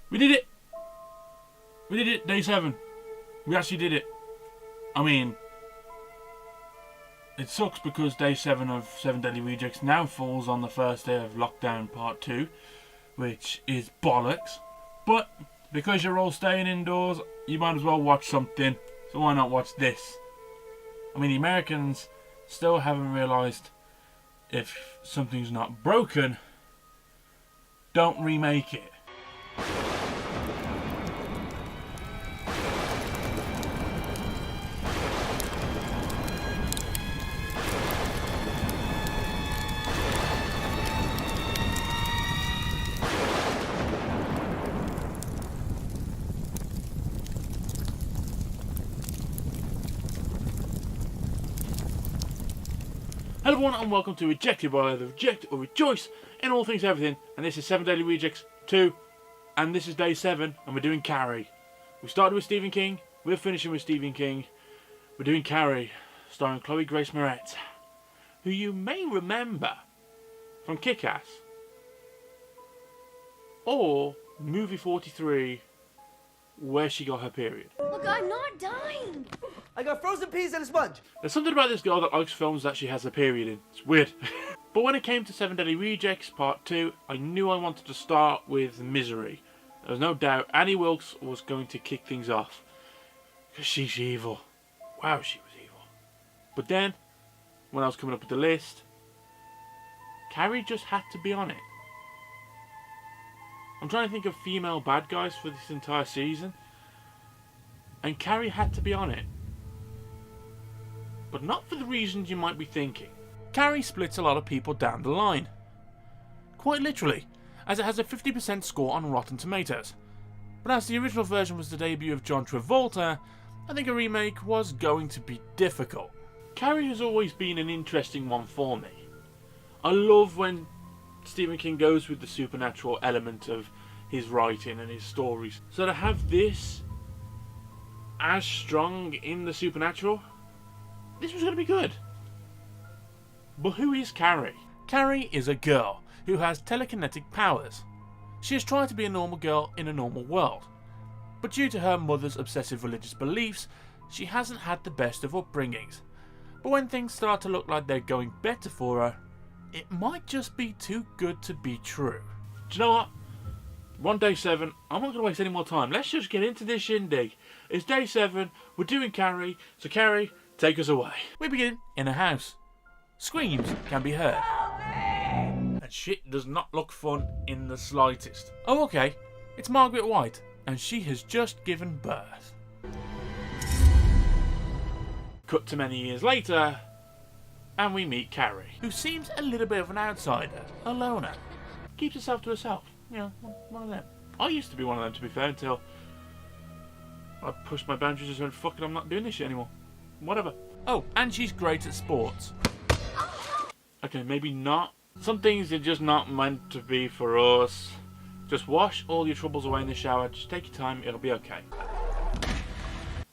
We did it! We did it, day 7. We actually did it. I mean, it sucks because day 7 of 7 Deadly Rejects now falls on the first day of lockdown part 2, which is bollocks. But because you're all staying indoors, you might as well watch something. So why not watch this? I mean, the Americans still haven't realised if something's not broken, don't remake it. Hello everyone and welcome to Rejected by either Reject or Rejoice in all things everything, and this is 7 Daily Rejects 2 and this is day 7 and we're doing Carrie. We started with Stephen King, we're finishing with Stephen King, we're doing Carrie starring Chloe Grace Moretz, who you may remember from Kick-Ass or movie 43 where she got her period. Look, I'm not dying. I got frozen peas and a sponge. There's something about this girl that likes films that she has a period in. It's weird. But when it came to 7 Deadly Rejects Part 2, I knew I wanted to start with Misery. There was no doubt Annie Wilkes was going to kick things off. Because she's evil. Wow, she was evil. But then, when I was coming up with the list, Carrie just had to be on it. I'm trying to think of female bad guys for this entire season, and Carrie had to be on it. But not for the reasons you might be thinking. Carrie splits a lot of people down the line. Quite literally, as it has a 50% score on Rotten Tomatoes. But as the original version was the debut of John Travolta, I think a remake was going to be difficult. Carrie has always been an interesting one for me. I love when Stephen King goes with the supernatural element of his writing and his stories. So to have this as strong in the supernatural, this was going to be good. But who is Carrie? Carrie is a girl who has telekinetic powers. She has tried to be a normal girl in a normal world, but due to her mother's obsessive religious beliefs, she hasn't had the best of upbringings. But when things start to look like they're going better for her, it might just be too good to be true. Do you know what? We're on day 7. I'm not going to waste any more time. Let's just get into this shindig. It's day 7. We're doing Carrie. So Carrie, take us away. We begin in a house. Screams can be heard. And shit does not look fun in the slightest. Oh, okay. It's Margaret White, and she has just given birth. Cut to many years later, and we meet Carrie, who seems a little bit of an outsider, a loner. Keeps herself to herself. You know, one of them. I used to be one of them, to be fair, until I pushed my boundaries and said, fuck it, I'm not doing this shit anymore. Whatever. Oh, and she's great at sports. Okay, maybe not. Some things are just not meant to be for us. Just wash all your troubles away in the shower. Just take your time, it'll be okay.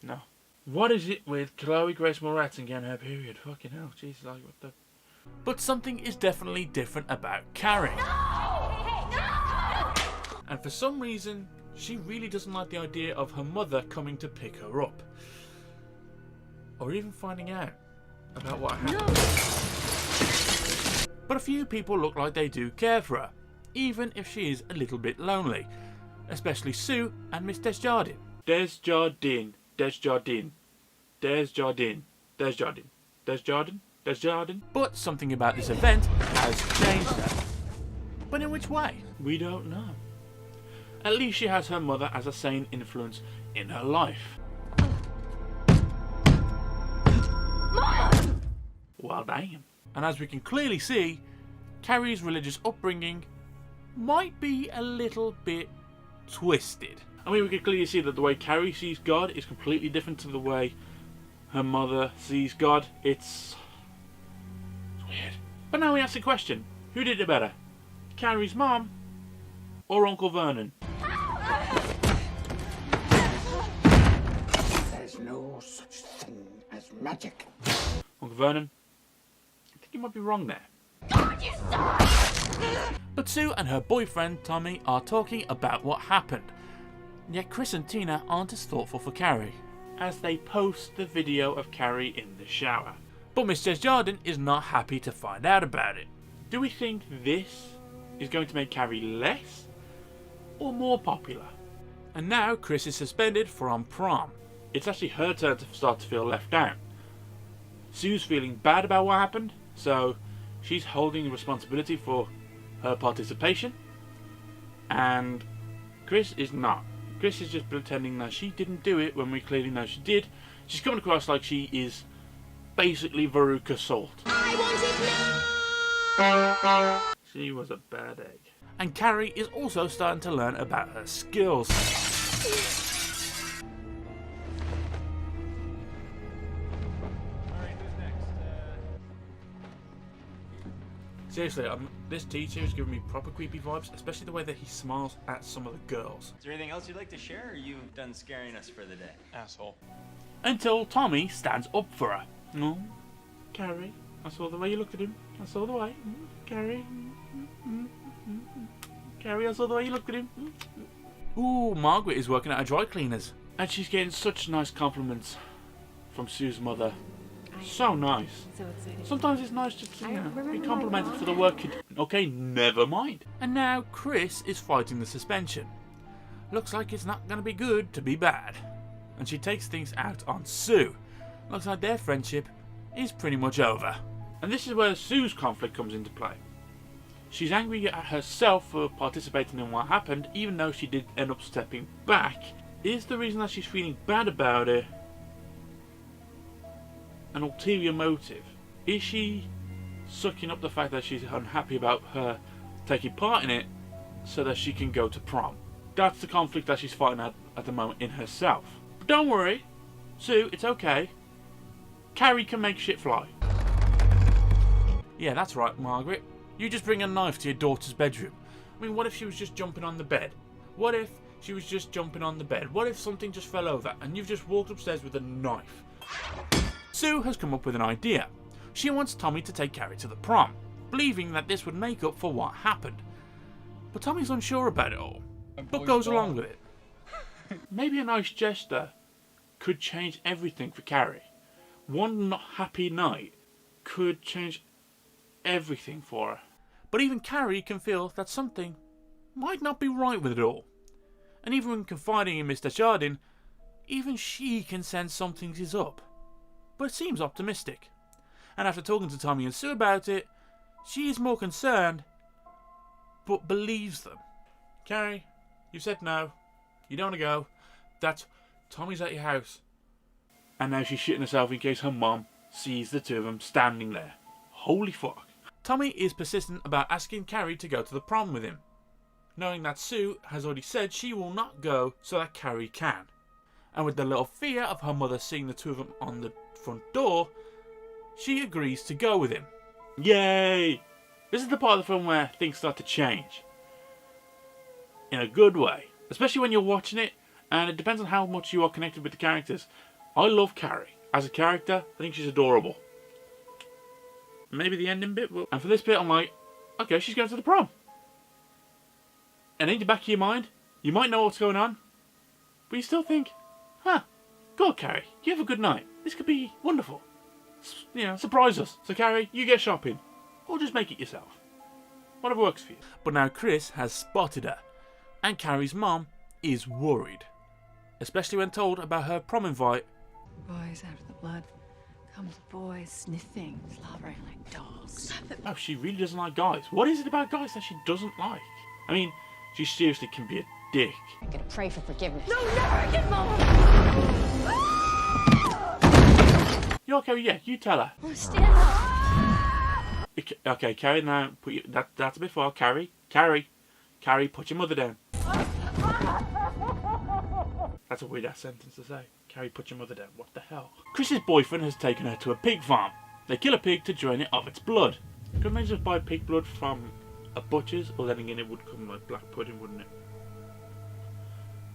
No. What is it with Chloe Grace Moretz and getting her period? Fucking hell, Jesus, like what the... But something is definitely different about Carrie. And for some reason, she really doesn't like the idea of her mother coming to pick her up. Or even finding out about what happened. No. But a few people look like they do care for her, even if she is a little bit lonely. Especially Sue and Miss Desjardins. Desjardins. Desjardins. Desjardins. Desjardins. Desjardins. Desjardins. But something about this event has changed her. But in which way? We don't know. At least she has her mother as a sane influence in her life. Mom! Well, damn. And as we can clearly see, Carrie's religious upbringing might be a little bit twisted. I mean, we can clearly see that the way Carrie sees God is completely different to the way her mother sees God. It's weird. But now we ask the question, who did it better? Carrie's mom or Uncle Vernon? There's no such thing as magic. Uncle Vernon, I think you might be wrong there. God, you suck! But Sue and her boyfriend Tommy are talking about what happened, Yet Chris and Tina aren't as thoughtful for Carrie, as they post the video of Carrie in the shower. But Miss Desjardins is not happy to find out about it. Do we think this is going to make Carrie less or more popular? And now Chris is suspended from prom. It's actually her turn to start to feel left out. Sue's feeling bad about what happened, so she's holding responsibility for her participation, and Chris is not. Chris is just pretending that she didn't do it when we clearly know she did. She's coming across like she is basically Veruca Salt. I want it now! She was a bad egg. And Carrie is also starting to learn about her skills. Seriously, this teacher is giving me proper creepy vibes, especially the way that he smiles at some of the girls. Is there anything else you'd like to share, or are you done scaring us for the day? Asshole. Until Tommy stands up for her. No, Carrie, I saw the way you looked at him. I saw the way. Carrie. Carrie, I saw the way you looked at him. Ooh, Margaret is working at a dry cleaner's, and she's getting such nice compliments from Sue's mother. So nice. So excited. Sometimes it's nice just to be complimented for the work you do. Okay, never mind. And now Chris is fighting the suspension. Looks like it's not going to be good to be bad. And she takes things out on Sue. Looks like their friendship is pretty much over. And this is where Sue's conflict comes into play. She's angry at herself for participating in what happened, even though she did end up stepping back. Is the reason that she's feeling bad about it an ulterior motive? Is she sucking up the fact that she's unhappy about her taking part in it so that she can go to prom? That's the conflict that she's fighting at the moment in herself. But don't worry, Sue, it's okay. Carrie can make shit fly. Yeah, that's right, Margaret. You just bring a knife to your daughter's bedroom. I mean, what if she was just jumping on the bed? What if she was just jumping on the bed? What if something just fell over and you've just walked upstairs with a knife? Sue has come up with an idea. She wants Tommy to take Carrie to the prom, believing that this would make up for what happened. But Tommy's unsure about it all, but goes along with it. Maybe a nice gesture could change everything for Carrie. One not happy night could change everything for her. But even Carrie can feel that something might not be right with it all. And even when confiding in Mr. Desjardins, even she can sense something is up. But it seems optimistic. And after talking to Tommy and Sue about it, she is more concerned, but believes them. Carrie, you said no. You don't want to go. That's Tommy's at your house. And now she's shitting herself in case her mom sees the two of them standing there. Holy fuck. Tommy is persistent about asking Carrie to go to the prom with him, knowing that Sue has already said she will not go so that Carrie can. And with the little fear of her mother seeing the two of them on the front door, she agrees to go with him. Yay! This is the part of the film where things start to change. In a good way. Especially when you're watching it, and it depends on how much you are connected with the characters. I love Carrie. As a character, I think she's adorable. Maybe the ending bit will... And for this bit, I'm like, okay, she's going to the prom. And in the back of your mind, you might know what's going on, but you still think, huh, go on, Carrie, you have a good night. This could be wonderful. You know, surprise us. So Carrie, you get shopping. Or just make it yourself. Whatever works for you. But now Chris has spotted her. And Carrie's mom is worried. Especially when told about her prom invite. Boys after the blood. Comes boys sniffing, slobbering like dogs. Oh, she really doesn't like guys. What is it about guys that she doesn't like? I mean, she seriously can be a dick. I'm gonna pray for forgiveness. No, never again, Mom! You okay? Yeah, you tell her. Oh, stand up. Okay, Carrie, now put you. That's a bit far. Carrie, put your mother down. That's a weird ass sentence to say. Carrie, put your mother down. What the hell? Chris's boyfriend has taken her to a pig farm. They kill a pig to drain it of its blood. Couldn't they just buy pig blood from a butcher's? Or then again, it would come like black pudding, wouldn't it?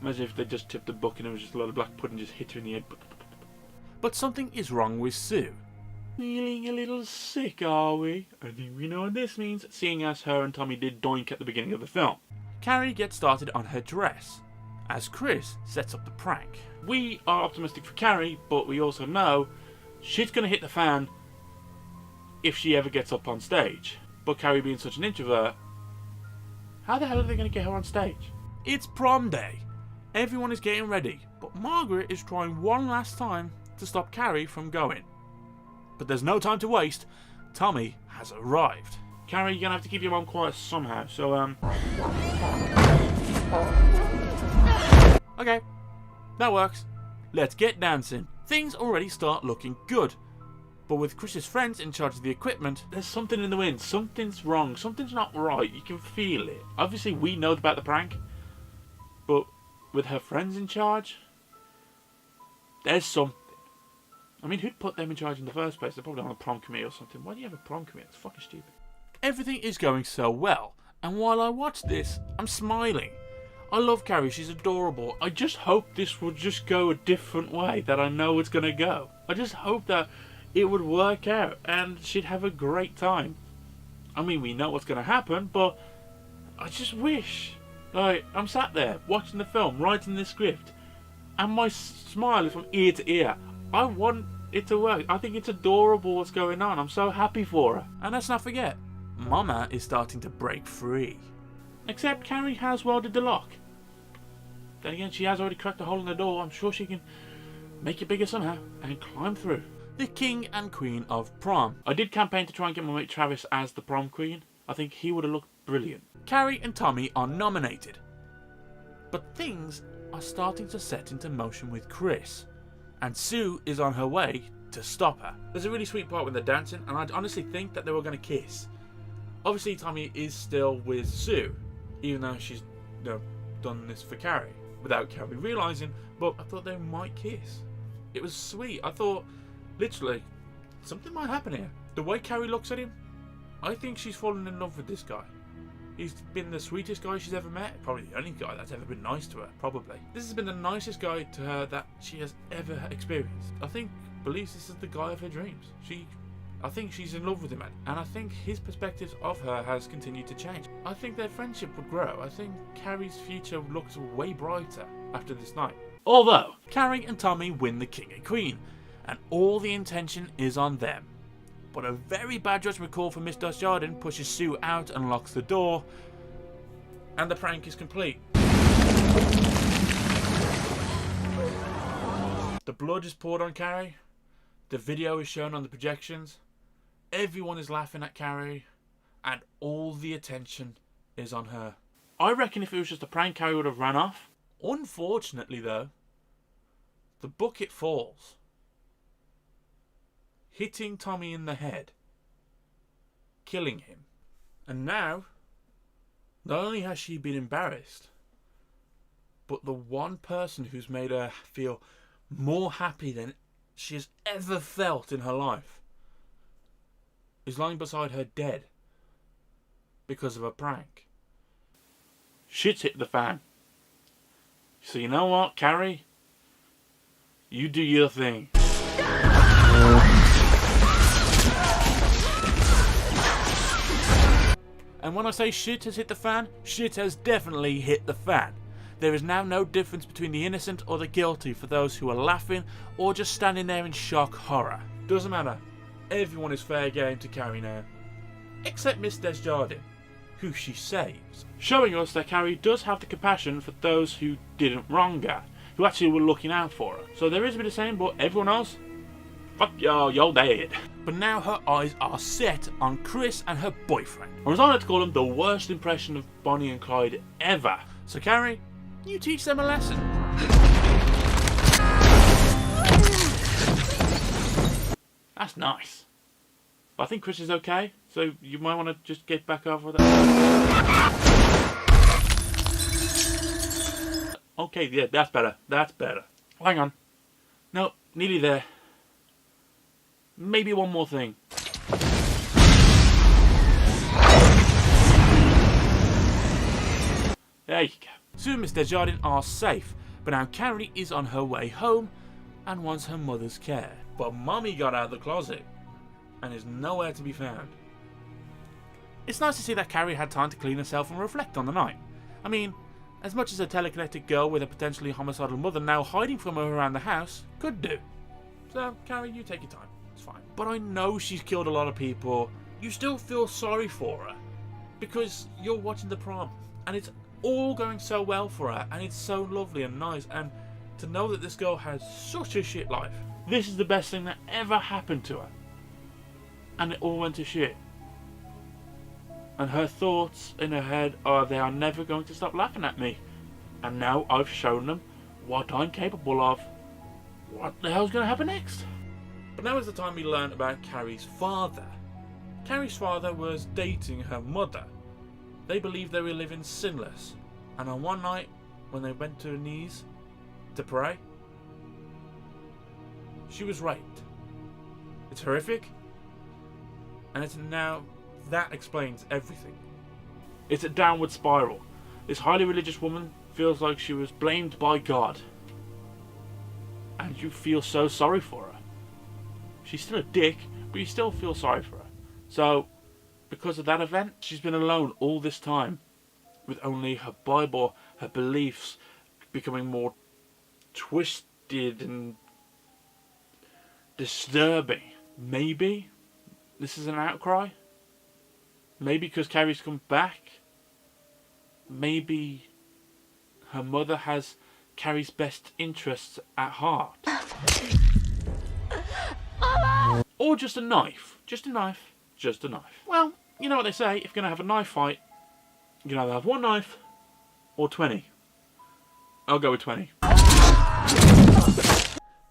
Imagine if they just tipped the bucket and it was just a lot of black pudding just hit her in the head. But something is wrong with Sue. Feeling a little sick, are we? I think we know what this means, seeing as her and Tommy did doink at the beginning of the film. Carrie gets started on her dress, as Chris sets up the prank. We are optimistic for Carrie, but we also know shit's going to hit the fan if she ever gets up on stage. But Carrie being such an introvert, how the hell are they going to get her on stage? It's prom day. Everyone is getting ready, but Margaret is trying one last time to stop Carrie from going. But there's no time to waste. Tommy has arrived. Carrie, you're going to have to keep your mom quiet somehow, so okay, that works. Let's get dancing. Things already start looking good. But with Chris's friends in charge of the equipment, there's something in the wind. Something's wrong. Something's not right. You can feel it. Obviously, we know about the prank. But with her friends in charge, there's something. I mean, who'd put them in charge in the first place? They're probably on a prom committee or something. Why do you have a prom committee? It's fucking stupid. Everything is going so well. And while I watch this, I'm smiling. I love Carrie. She's adorable. I just hope this will just go a different way that I know it's going to go. I just hope that it would work out and she'd have a great time. I mean, we know what's going to happen, but I just wish. Like, I'm sat there watching the film, writing the script, and my smile is from ear to ear. I want it to work. I think it's adorable what's going on. I'm so happy for her. And let's not forget, Mama is starting to break free. Except Carrie has welded the lock. Then again, she has already cracked a hole in the door. I'm sure she can make it bigger somehow and climb through. The King and Queen of Prom. I did campaign to try and get my mate Travis as the prom queen. I think he would have looked brilliant. Carrie and Tommy are nominated. But things are starting to set into motion with Chris. And Sue is on her way to stop her. There's a really sweet part when they're dancing, and I honestly think that they were going to kiss. Obviously, Tommy is still with Sue, even though she's done this for Carrie, without Carrie realising, but I thought they might kiss. It was sweet. I thought, literally, something might happen here. The way Carrie looks at him, I think she's fallen in love with this guy. He's been the sweetest guy she's ever met. Probably the only guy that's ever been nice to her, probably. This has been the nicest guy to her that she has ever experienced. I think, believes this is the guy of her dreams. I think she's in love with him, and I think his perspective of her has continued to change. I think their friendship would grow. I think Carrie's future looks way brighter after this night. Although, Carrie and Tommy win the King and Queen, and all the intention is on them. But a very bad judgment call from Miss Desjardins pushes Sue out and locks the door, and the prank is complete. The blood is poured on Carrie, the video is shown on the projections, everyone is laughing at Carrie, and all the attention is on her. I reckon if it was just a prank, Carrie would have ran off. Unfortunately though, the bucket falls, hitting Tommy in the head, killing him. And now, not only has she been embarrassed, but the one person who's made her feel more happy than she has ever felt in her life is lying beside her dead because of a prank. Shit's hit the fan. So you know what, Carrie? You do your thing. And when I say shit has hit the fan, shit has definitely hit the fan. There is now no difference between the innocent or the guilty for those who are laughing or just standing there in shock horror. Doesn't matter. Everyone is fair game to Carrie now. Except Miss Desjardins, who she saves. Showing us that Carrie does have the compassion for those who didn't wrong her, who actually were looking out for her. So there is a bit of saying, but everyone else, fuck y'all, you're dead. But now her eyes are set on Chris and her boyfriend. Or as I like to call them, the worst impression of Bonnie and Clyde ever. So Carrie, you teach them a lesson. That's nice. But I think Chris is okay, so you might want to just get back over that. Okay, yeah, that's better. That's better. Hang on. No, nearly there. Maybe one more thing. There you go. Sue and Miss Desjardins are safe, but now Carrie is on her way home and wants her mother's care. But Mommy got out of the closet and is nowhere to be found. It's nice to see that Carrie had time to clean herself and reflect on the night. I mean, as much as a telekinetic girl with a potentially homicidal mother now hiding from her around the house could do. So, Carrie, you take your time. It's fine. But I know she's killed a lot of people. You still feel sorry for her because you're watching the prom and it's all going so well for her and it's so lovely and nice, and to know that this girl has such a shit life. This is the best thing that ever happened to her. And it all went to shit. And her thoughts in her head are, they are never going to stop laughing at me. And now I've shown them what I'm capable of. What the hell's going to happen next? But now is the time we learn about Carrie's father. Carrie's father was dating her mother. They believed they were living sinless. And on one night, when they went to her knees to pray, she was raped. It's horrific. And it's now, that explains everything. It's a downward spiral. This highly religious woman feels like she was blamed by God. And you feel so sorry for her. She's still a dick, but you still feel sorry for her. So, because of that event, she's been alone all this time, with only her Bible, her beliefs becoming more twisted and disturbing. Maybe this is an outcry. Maybe because Carrie's come back. Maybe her mother has Carrie's best interests at heart. Or just a knife. Just a knife. Just a knife. Well, you know what they say, if you're going to have a knife fight, you can either have one knife or 20. I'll go with 20.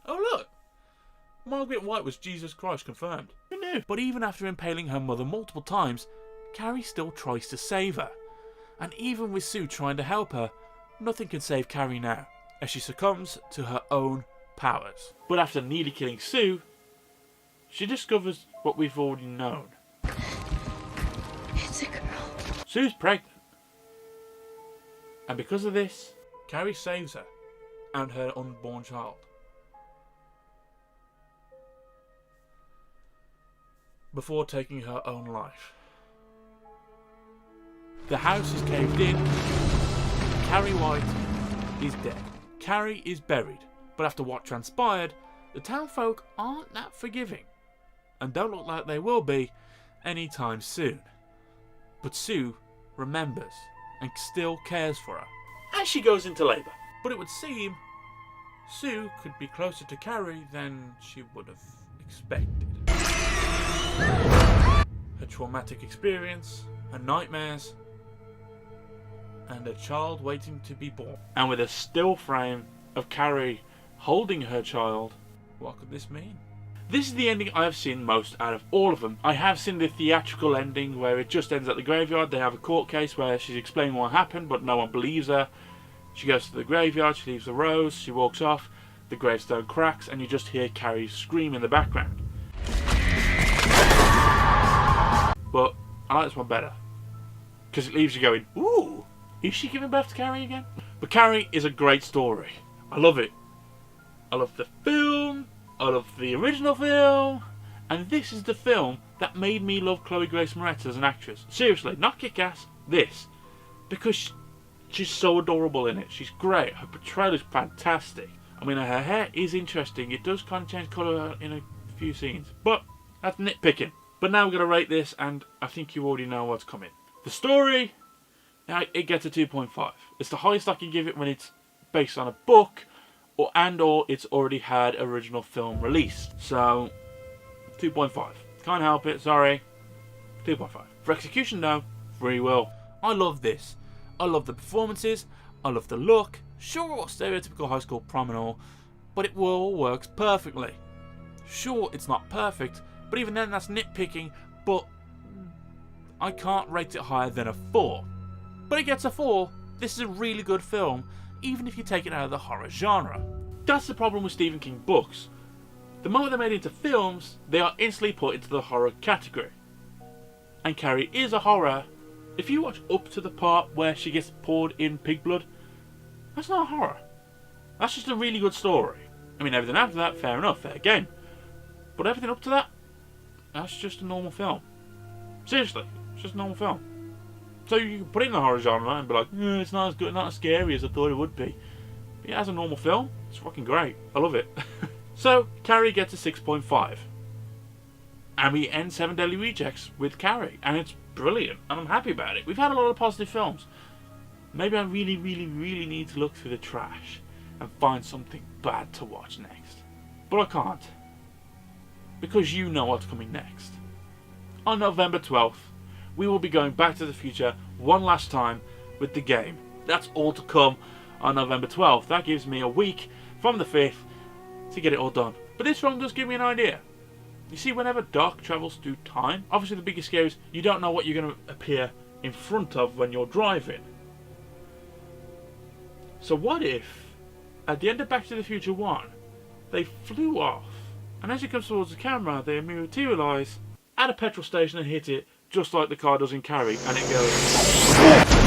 Oh look! Margaret White was Jesus Christ confirmed. Who knew? But even after impaling her mother multiple times, Carrie still tries to save her. And even with Sue trying to help her, nothing can save Carrie now, as she succumbs to her own powers. But after nearly killing Sue, she discovers what we've already known. It's a girl. Sue's pregnant. And because of this, Carrie saves her and her unborn child. Before taking her own life. The house is caved in. Carrie White is dead. Carrie is buried. But after what transpired, the townfolk aren't that forgiving. And don't look like they will be anytime soon. But Sue remembers and still cares for her as she goes into labour. But it would seem Sue could be closer to Carrie than she would have expected. Her traumatic experience, her nightmares, and a child waiting to be born. And with a still frame of Carrie holding her child, what could this mean? This is the ending I have seen most out of all of them. I have seen the theatrical ending where it just ends at the graveyard. They have a court case where she's explaining what happened, but no one believes her. She goes to the graveyard, she leaves the rose, she walks off, the gravestone cracks, and you just hear Carrie scream in the background. But I like this one better, because it leaves you going, ooh, is she giving birth to Carrie again? But Carrie is a great story. I love it. I love the film. I love the original film, and this is the film that made me love Chloe Grace Moretz as an actress. Seriously, not Kick-Ass, this. Because she's so adorable in it. She's great. Her portrayal is fantastic. I mean, her hair is interesting. It does kind of change colour in a few scenes, but that's nitpicking. But now we're going to rate this, and I think you already know what's coming. The story, it gets a 2.5. It's the highest I can give it when it's based on a book, or it's already had original film released. So 2.5. Can't help it, sorry. 2.5. For execution though, free will. I love this. I love the performances, I love the look. Sure, stereotypical high school prom and all, but it all works perfectly. Sure, it's not perfect, but even then that's nitpicking, but I can't rate it higher than a 4. But it gets a 4. This is a really good film, even if you take it out of the horror genre. That's the problem with Stephen King books. The moment they're made into films, they are instantly put into the horror category. And Carrie is a horror. If you watch up to the part where she gets poured in pig blood, that's not a horror. That's just a really good story. I mean, everything after that, fair enough, fair game. But everything up to that, that's just a normal film. Seriously, it's just a normal film. So you can put it in the horror genre and be like, it's not as good, not as scary as I thought it would be. But yeah, as a normal film, it's fucking great. I love it. So, Carrie gets a 6.5. And we end 7 Deadly Rejects with Carrie. And it's brilliant. And I'm happy about it. We've had a lot of positive films. Maybe I really, really, really need to look through the trash and find something bad to watch next. But I can't. Because you know what's coming next. On November 12th, we will be going back to the future one last time with the game. That's all to come on November 12th. That gives me a week from the 5th to get it all done. But this film does give me an idea. You see, whenever Doc travels through time, obviously the biggest scare is you don't know what you're going to appear in front of when you're driving. So what if, at the end of Back to the Future 1, they flew off, and as it comes towards the camera, they materialise at a petrol station and hit it, just like the car does in Carrie, and it goes...